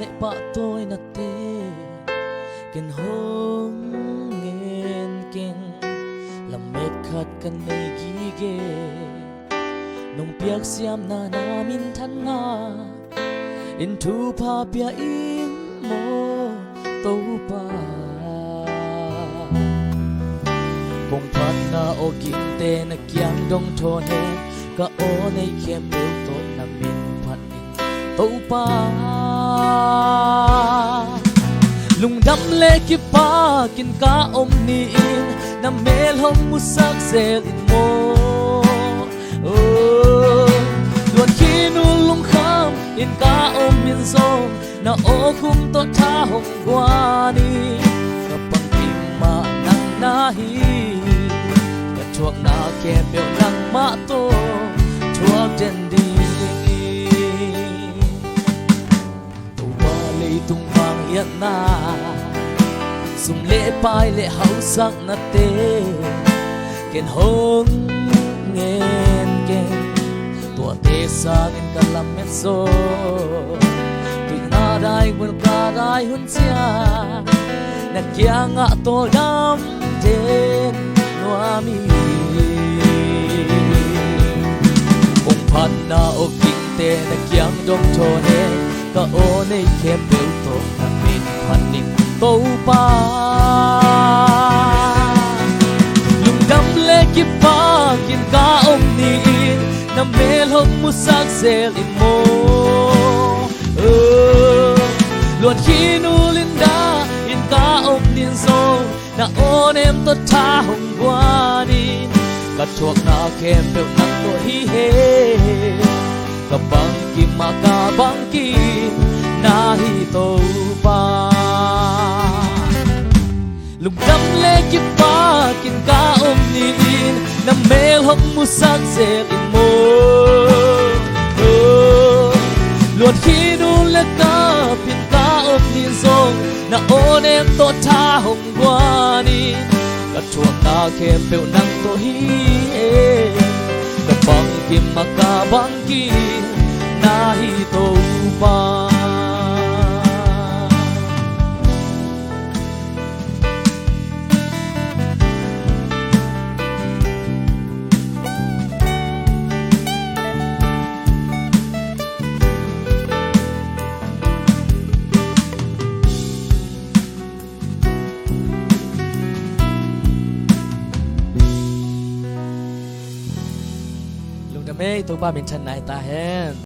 lệ bạ tôi nà tê Kên hông ngên kên Làm mệt khát cần mây ghi ghê Nông biếc xiêm na na min thân na In thu pa bia im mô tâu pa Bông phát na o kim tê na kiang dong thô nê Ka o nay kiem biểu tô na min phát in tâu pa Lung đam lê ki pa kin ka om ni in Na mel hong musak zel in mo Luan khi nu lung kham in ka om min zong Na o kum to tha hong qua ni Ka pang kim ma nang na hi Ka chuak na ke bel nang ma to Chuak den di Tu ba lê tung vang yat na Sum lệ pai lệ hau sak na te Ken hong ngên ken Tua te sa ngin ka lam met so Tui na dai bun ka dai hun sia Na kia nga to dam ten noa mi Ong pan na o king te na kiang dong cho ne Ka o nei kem bel to na min pan ning tâu pa Lung đam lê ki pa kin ka om ni in Na mel hong musak zel in mo Luan khi nu linda in ka om nin zo Na on em to tha hong qua ni Ka chuak na kem bel nang to hi he Ka bang ki ma ka bang ki na hi tâu pa Lung đam lê ki pa kin ka om ni in Na mel hong musak zel in mo Luan khi nu le ka pin ka om ni zong Na on em to tha hong qua ni Ka chuak na kem bel nang to hi Ka bang ki ma ka bang ki na hi to pa Lung đam mê tôi ba mình chân này ta hen